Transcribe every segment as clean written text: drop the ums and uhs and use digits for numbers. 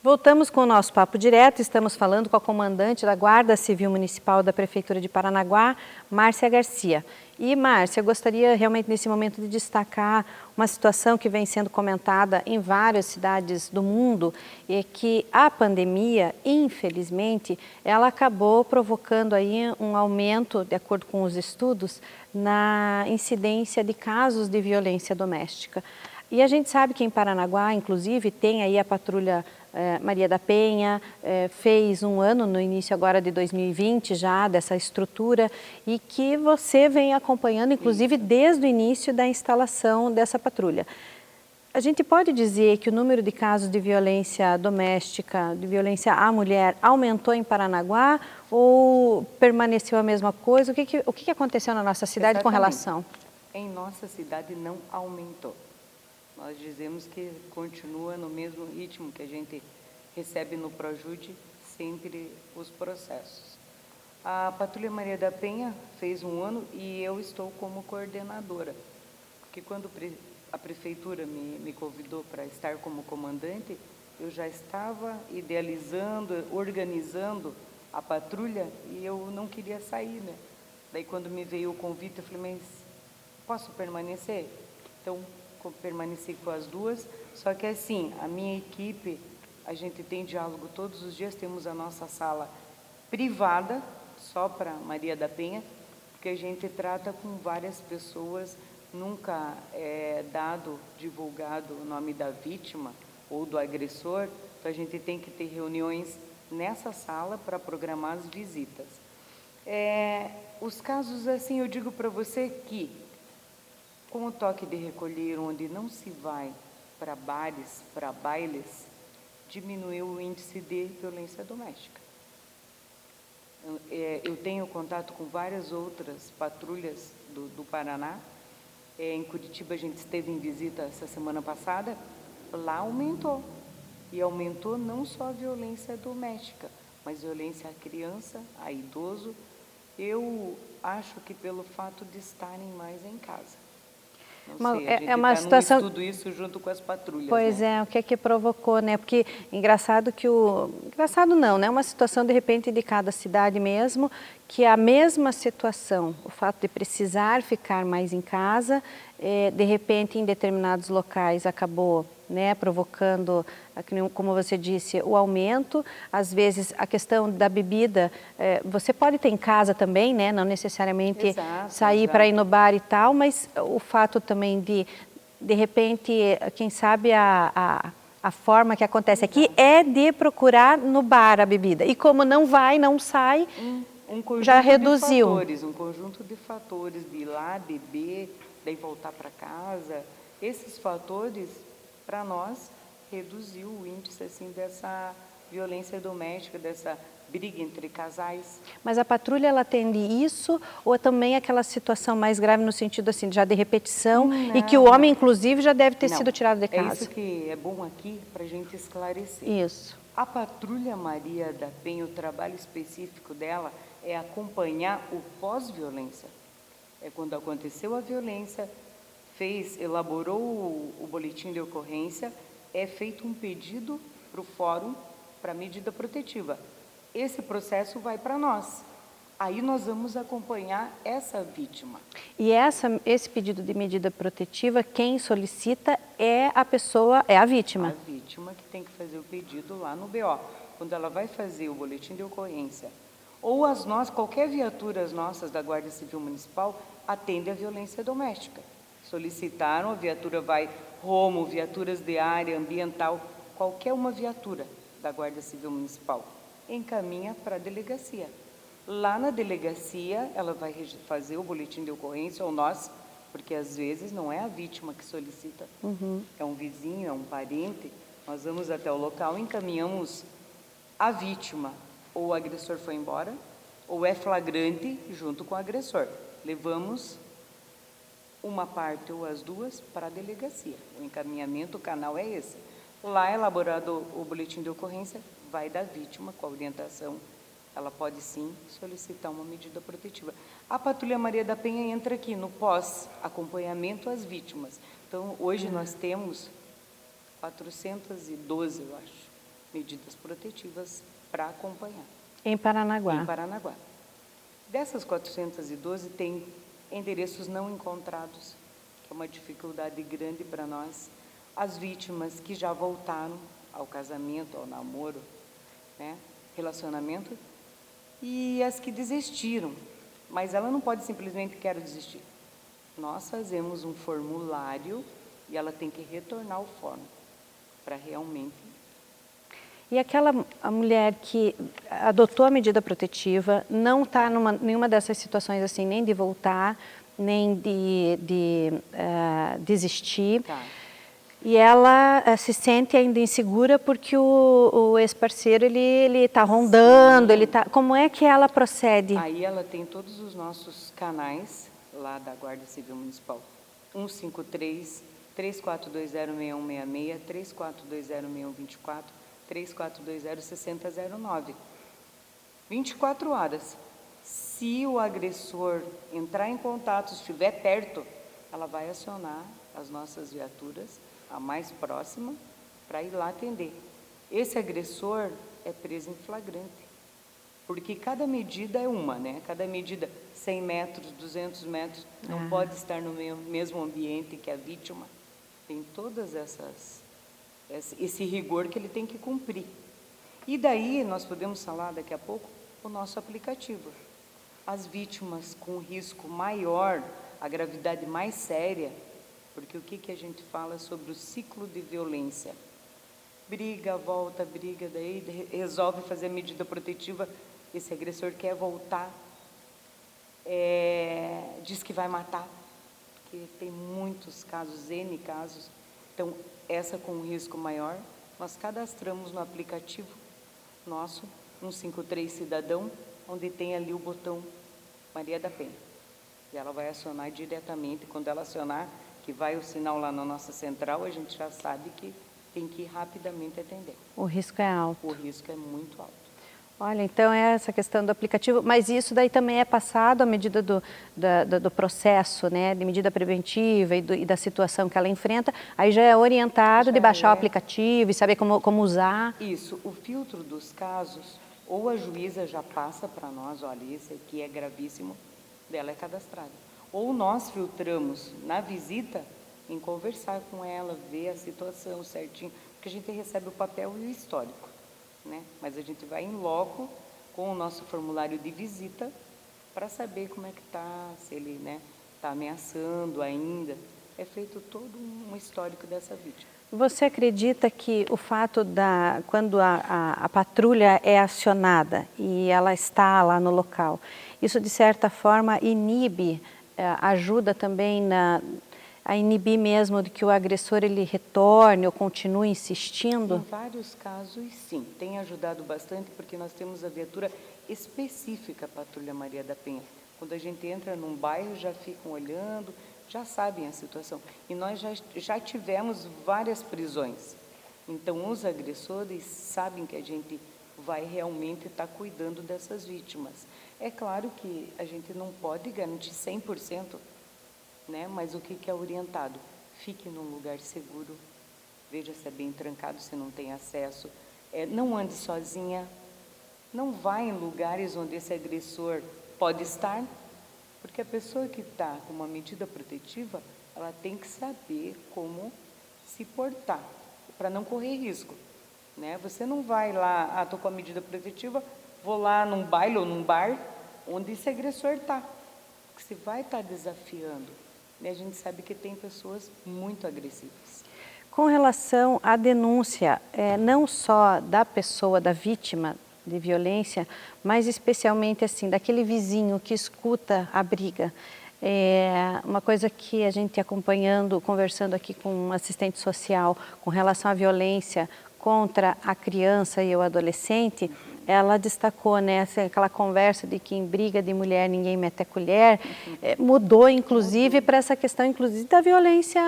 Voltamos com o nosso Papo Direto, estamos falando com a comandante da Guarda Civil Municipal da Prefeitura de Paranaguá, Márcia Garcia. E Márcia, eu gostaria realmente nesse momento de destacar uma situação que vem sendo comentada em várias cidades do mundo, é que a pandemia, infelizmente, ela acabou provocando aí um aumento, de acordo com os estudos, na incidência de casos de violência doméstica. E a gente sabe que em Paranaguá, inclusive, tem aí a patrulha Maria da Penha, fez um ano no início agora de 2020 já dessa estrutura e que você vem acompanhando, inclusive, desde o início da instalação dessa patrulha. A gente pode dizer que o número de casos de violência doméstica, de violência à mulher, aumentou em Paranaguá ou permaneceu a mesma coisa? O que aconteceu na nossa cidade com relação? Em nossa cidade não aumentou. Nós dizemos que continua no mesmo ritmo que a gente recebe no Projude sempre os processos. A Patrulha Maria da Penha fez um ano e eu estou como coordenadora, porque quando a Prefeitura me convidou para estar como comandante, eu já estava idealizando, organizando a patrulha e eu não queria sair, né? Daí quando me veio o convite, eu falei, mas posso permanecer? Então, permaneci com as duas, só que assim, a minha equipe, a gente tem diálogo todos os dias, temos a nossa sala privada, só para Maria da Penha, porque a gente trata com várias pessoas, nunca é divulgado o nome da vítima ou do agressor, então a gente tem que ter reuniões nessa sala para programar as visitas. Os casos, assim, eu digo para você que com o toque de recolher, onde não se vai para bares, para bailes, diminuiu o índice de violência doméstica. Eu tenho contato com várias outras patrulhas do Paraná. Em Curitiba a gente esteve em visita essa semana passada, lá aumentou. E aumentou não só a violência doméstica, mas violência à criança, a idoso. Eu acho que pelo fato de estarem mais em casa. É uma situação. Tudo isso junto com as patrulhas. Pois né? é, o que é que provocou, né? Porque engraçado que engraçado não, né? Uma situação de repente de cada cidade mesmo, que a mesma situação, o fato de precisar ficar mais em casa, de repente em determinados locais acabou, né, provocando, como você disse, o aumento. Às vezes a questão da bebida, você pode ter em casa também, né? Não necessariamente sair para ir no bar e tal, mas o fato também de repente, quem sabe a forma que acontece aqui é de procurar no bar a bebida. E como não vai, não sai, já reduziu. Um conjunto de fatores, de ir lá, beber, daí voltar para casa. Esses fatores, para nós, reduziu o índice assim, dessa violência doméstica, dessa briga entre casais. Mas a patrulha, ela atende isso ou também aquela situação mais grave no sentido assim, já de repetição e que o homem, inclusive, já deve ter sido tirado de casa? É isso que é bom aqui para a gente esclarecer. Isso. A Patrulha Maria da Penha, o trabalho específico dela é acompanhar o pós-violência. É quando aconteceu a violência, elaborou o boletim de ocorrência, é feito um pedido para o fórum para medida protetiva. Esse processo vai para nós. Aí nós vamos acompanhar essa vítima. E esse pedido de medida protetiva, quem solicita é a pessoa, é a vítima? A vítima que tem que fazer o pedido lá no BO. Quando ela vai fazer o boletim de ocorrência, ou qualquer viatura nossas da Guarda Civil Municipal atende a violência doméstica. Solicitaram, a viatura vai, viaturas de área ambiental, qualquer uma viatura da Guarda Civil Municipal, encaminha para a delegacia. Lá na delegacia, ela vai fazer o boletim de ocorrência, ou nós, porque às vezes não é a vítima que solicita, é um vizinho, é um parente, nós vamos até o local, encaminhamos a vítima, ou o agressor foi embora, ou é flagrante junto com o agressor. Levamos uma parte ou as duas para a delegacia. O encaminhamento, o canal é esse. Lá, elaborado o boletim de ocorrência, vai da vítima com a orientação. Ela pode sim solicitar uma medida protetiva. A Patrulha Maria da Penha entra aqui no pós-acompanhamento às vítimas. Então, hoje nós temos 412, eu acho, medidas protetivas para acompanhar. Em Paranaguá. Em Paranaguá. Dessas 412, tem endereços não encontrados, que é uma dificuldade grande para nós. As vítimas que já voltaram ao casamento, ao namoro, né, relacionamento, e as que desistiram. Mas ela não pode simplesmente quero desistir. Nós fazemos um formulário e ela tem que retornar ao fórum para realmente... E aquela a mulher que adotou a medida protetiva, não está nenhuma dessas situações assim, nem de voltar, nem de desistir, Tá. E ela se sente ainda insegura porque o ex-parceiro ele está rondando, ele tá, como é que ela procede? Aí ela tem todos os nossos canais lá da Guarda Civil Municipal, 153 34206166, 34206124, 34206009. 24 horas. Se o agressor entrar em contato, estiver perto, ela vai acionar as nossas viaturas, a mais próxima, para ir lá atender. Esse agressor é preso em flagrante, porque cada medida é uma, né? Cada medida, 100 metros, 200 metros, não pode estar no mesmo ambiente que a vítima. Tem todas esse rigor que ele tem que cumprir. E daí nós podemos falar daqui a pouco o nosso aplicativo. As vítimas com risco maior, a gravidade mais séria, porque o que a gente fala sobre o ciclo de violência? Briga, volta, briga, daí resolve fazer a medida protetiva, esse agressor quer voltar, diz que vai matar, porque tem muitos casos, N casos. Então, essa com risco maior, nós cadastramos no aplicativo nosso, 153 Cidadão, onde tem ali o botão Maria da Penha. E ela vai acionar diretamente, quando ela acionar, que vai o sinal lá na nossa central, a gente já sabe que tem que ir rapidamente atender. O risco é alto. O risco é muito alto. Olha, então é essa questão do aplicativo, mas isso daí também é passado à medida do processo, né, de medida preventiva e da situação que ela enfrenta, aí já é orientado de baixar o aplicativo e saber como usar. Isso, o filtro dos casos, ou a juíza já passa para nós, olha, esse aqui é gravíssimo, dela é cadastrada. Ou nós filtramos na visita em conversar com ela, ver a situação certinho, porque a gente recebe o papel e o histórico, né? Mas a gente vai em loco com o nosso formulário de visita para saber como é que está, se ele, né, está ameaçando ainda. É feito todo um histórico dessa vítima. Você acredita que o fato quando a patrulha é acionada e ela está lá no local, isso de certa forma inibe, ajuda também a inibir mesmo de que o agressor ele retorne ou continue insistindo? Em vários casos, sim. Tem ajudado bastante porque nós temos a viatura específica Patrulha Maria da Penha. Quando a gente entra num bairro, já ficam olhando, já sabem a situação. E nós já tivemos várias prisões. Então, os agressores sabem que a gente vai realmente estar cuidando dessas vítimas. É claro que a gente não pode garantir 100%, né? Mas o que é orientado? Fique num lugar seguro, veja se é bem trancado, se não tem acesso. Não ande sozinha, não vá em lugares onde esse agressor pode estar, porque a pessoa que está com uma medida protetiva, ela tem que saber como se portar, para não correr risco, né? Você não vai lá, estou com a medida protetiva, vou lá num baile ou num bar, onde esse agressor está, porque você vai estar desafiando. E a gente sabe que tem pessoas muito agressivas. Com relação à denúncia, não só da pessoa, da vítima de violência, mas especialmente assim, daquele vizinho que escuta a briga. Uma coisa que a gente acompanhando, conversando aqui com um assistente social com relação à violência contra a criança e o adolescente, ela destacou, né, aquela conversa de que em briga de mulher ninguém mete a colher, mudou inclusive para essa questão inclusive da violência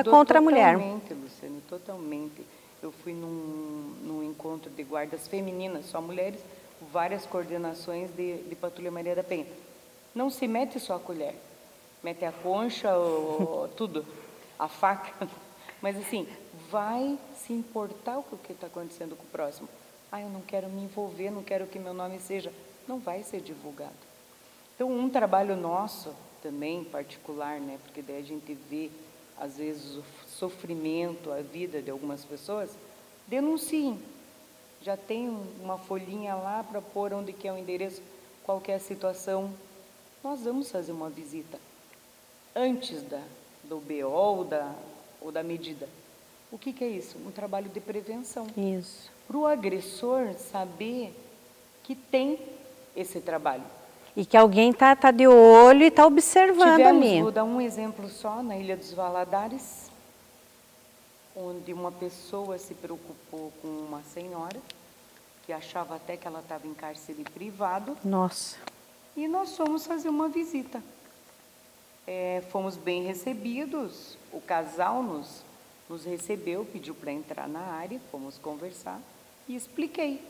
contra a mulher. Totalmente, Luciane, totalmente. Eu fui num encontro de guardas femininas, só mulheres, várias coordenações de Patrulha Maria da Penha. Não se mete só a colher, mete a concha, tudo, a faca, mas assim, vai se importar com o que está acontecendo com o próximo. eu não quero me envolver, não quero que meu nome seja, não vai ser divulgado. Então, um trabalho nosso também, particular, né? Porque daí a gente vê, às vezes, o sofrimento, a vida de algumas pessoas, denunciem. Já tem uma folhinha lá para pôr onde que é o endereço, qual que é a situação. Nós vamos fazer uma visita antes do BO ou da medida. O que é isso? Um trabalho de prevenção. Isso. Para o agressor saber que tem esse trabalho. E que alguém tá de olho e está observando ali. Vou dar um exemplo só, na Ilha dos Valadares, onde uma pessoa se preocupou com uma senhora, que achava até que ela estava em cárcere privado. Nossa. E nós fomos fazer uma visita. Fomos bem recebidos, o casal nos recebeu, pediu para entrar na área, fomos conversar e expliquei.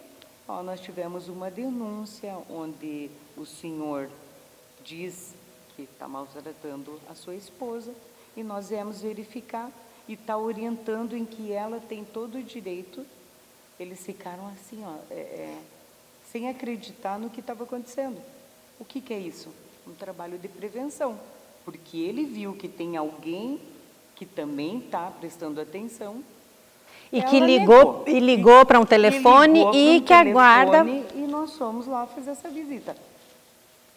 Nós tivemos uma denúncia onde o senhor diz que está maltratando a sua esposa e nós viemos verificar e está orientando em que ela tem todo o direito. Eles ficaram assim, sem acreditar no que estava acontecendo. O que é isso? Um trabalho de prevenção, porque ele viu que tem alguém que também está prestando atenção. E que ligou para um telefone e que aguarda. E nós fomos lá fazer essa visita.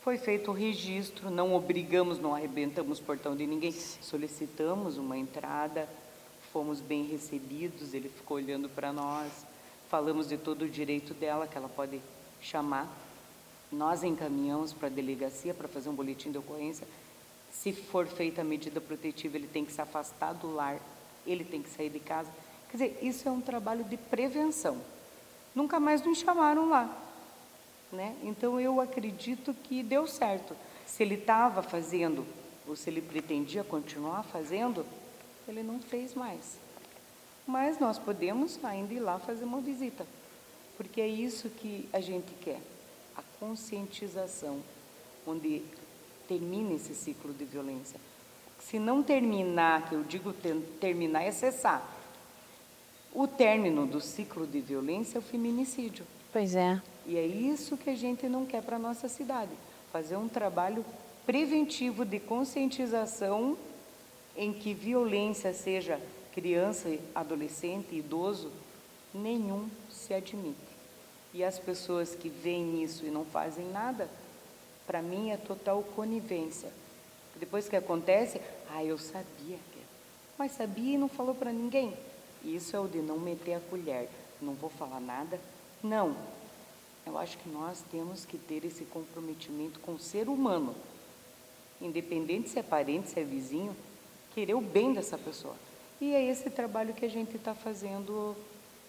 Foi feito o registro, não obrigamos, não arrebentamos o portão de ninguém, solicitamos uma entrada, fomos bem recebidos, ele ficou olhando para nós, falamos de todo o direito dela, que ela pode chamar. Nós encaminhamos para a delegacia para fazer um boletim de ocorrência. Se for feita a medida protetiva, ele tem que se afastar do lar, ele tem que sair de casa. Quer dizer, isso é um trabalho de prevenção. Nunca mais nos chamaram lá, né? Então, eu acredito que deu certo. Se ele estava fazendo, ou se ele pretendia continuar fazendo, ele não fez mais. Mas nós podemos ainda ir lá fazer uma visita, porque é isso que a gente quer, a conscientização, onde termina esse ciclo de violência. Se não terminar, que eu digo terminar é cessar. O término do ciclo de violência é o feminicídio. Pois é. E é isso que a gente não quer para a nossa cidade. Fazer um trabalho preventivo de conscientização em que violência, seja criança, adolescente, idoso, nenhum se admite. E as pessoas que veem isso e não fazem nada, para mim é total conivência. Depois que acontece, eu sabia, mas sabia e não falou para ninguém. Isso é o de não meter a colher, não vou falar nada. Não, eu acho que nós temos que ter esse comprometimento com o ser humano, independente se é parente, se é vizinho, querer o bem dessa pessoa. E é esse trabalho que a gente está fazendo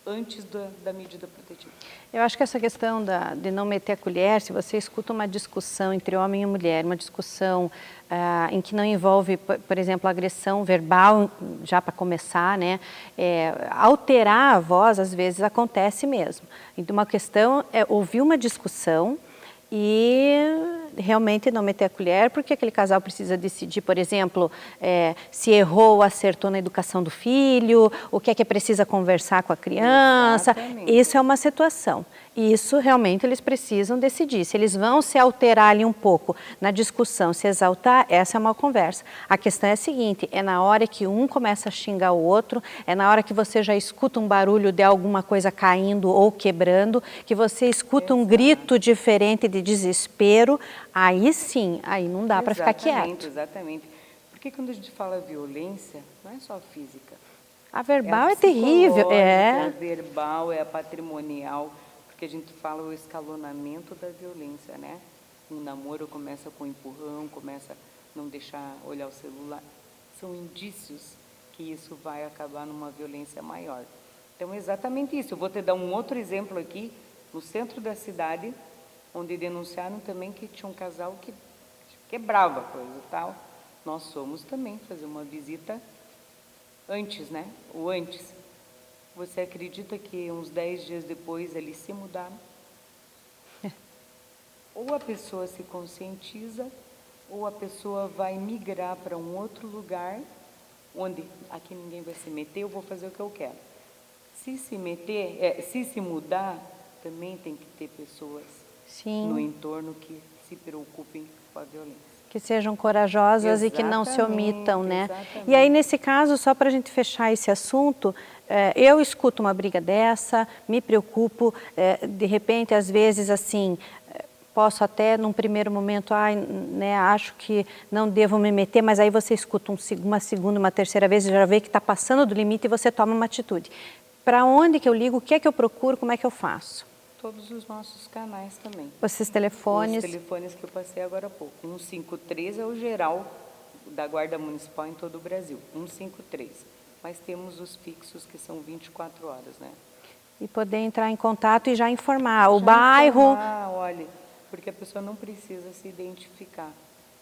antes da medida protetiva. Eu acho que essa questão de não meter a colher, se você escuta uma discussão entre homem e mulher, uma discussão em que não envolve, por exemplo, agressão verbal, já para começar, né, alterar a voz, às vezes, acontece mesmo. Então, uma questão é ouvir uma discussão e realmente não meter a colher, porque aquele casal precisa decidir, por exemplo, se errou ou acertou na educação do filho, o que é precisa conversar com a criança. Exatamente. Isso é uma situação. Isso realmente eles precisam decidir. Se eles vão se alterar ali um pouco na discussão, se exaltar, essa é uma conversa. A questão é a seguinte, é na hora que um começa a xingar o outro, é na hora que você já escuta um barulho de alguma coisa caindo ou quebrando, que você escuta um grito diferente de desespero, aí sim, aí não dá para ficar quieto. Exatamente. Porque quando a gente fala violência, não é só física. A verbal é terrível. A verbal, é a patrimonial, porque a gente fala o escalonamento da violência, né? Um namoro começa com empurrão, começa a não deixar olhar o celular. São indícios que isso vai acabar numa violência maior. Então, é exatamente isso. Eu vou te dar um outro exemplo aqui, no centro da cidade, onde denunciaram também que tinha um casal que quebrava coisa e tal. Nós fomos também fazer uma visita antes, né? O antes. Você acredita que uns 10 dias depois eles se mudaram? Ou a pessoa se conscientiza, ou a pessoa vai migrar para um outro lugar, onde aqui ninguém vai se meter, eu vou fazer o que eu quero. Se se meter, se mudar, também tem que ter pessoas Sim. no entorno que se preocupem com a violência. Que sejam corajosas e que não se omitam, né? Exatamente. E aí, nesse caso, só para a gente fechar esse assunto, eu escuto uma briga dessa, me preocupo, de repente, às vezes, assim, posso até, num primeiro momento, né, acho que não devo me meter, mas aí você escuta uma segunda, uma terceira vez, e já vê que está passando do limite e você toma uma atitude. Para onde que eu ligo? O que é que eu procuro? Como é que eu faço? Todos os nossos canais também. Esses telefones? Os telefones que eu passei agora há pouco. 153 é o geral da Guarda Municipal em todo o Brasil. 153. Mas temos os fixos que são 24 horas, né? E poder entrar em contato e já informar o bairro. Olha, porque a pessoa não precisa se identificar.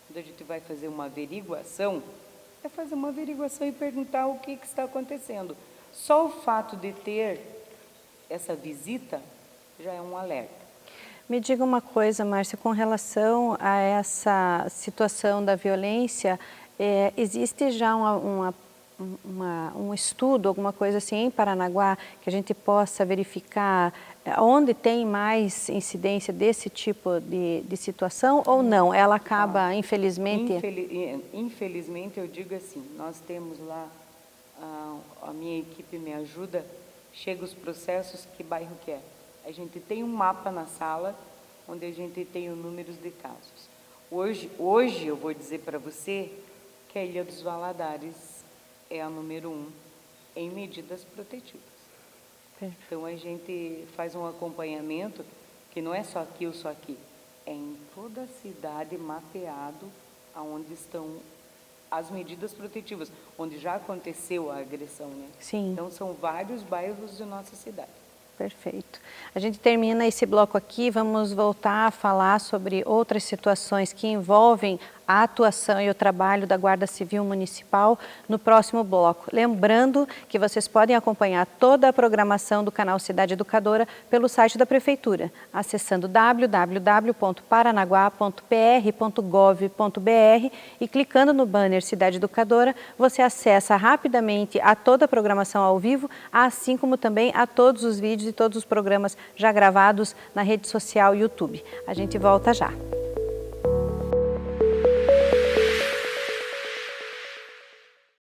Quando a gente vai fazer uma averiguação, é fazer uma averiguação e perguntar o que está acontecendo. Só o fato de ter essa visita já é um alerta. Me diga uma coisa, Márcia, com relação a essa situação da violência, existe já um estudo, alguma coisa assim em Paranaguá, que a gente possa verificar onde tem mais incidência desse tipo de situação ou não? Ela acaba, infelizmente... Infelizmente, eu digo assim, nós temos lá, a minha equipe me ajuda, chega os processos, que bairro que é? A gente tem um mapa na sala, onde a gente tem os números de casos. Hoje eu vou dizer para você que a Ilha dos Valadares é a número 1 em medidas protetivas. Então, a gente faz um acompanhamento, que não é só aqui ou só aqui, é em toda a cidade mapeado aonde estão as medidas protetivas, onde já aconteceu a agressão, né? Sim. Então, são vários bairros de nossa cidade. Perfeito. A gente termina esse bloco aqui, vamos voltar a falar sobre outras situações que envolvem a atuação e o trabalho da Guarda Civil Municipal no próximo bloco. Lembrando que vocês podem acompanhar toda a programação do canal Cidade Educadora pelo site da Prefeitura, acessando www.paranaguá.pr.gov.br e clicando no banner Cidade Educadora, você acessa rapidamente a toda a programação ao vivo, assim como também a todos os vídeos e todos os programas já gravados na rede social YouTube. A gente volta já.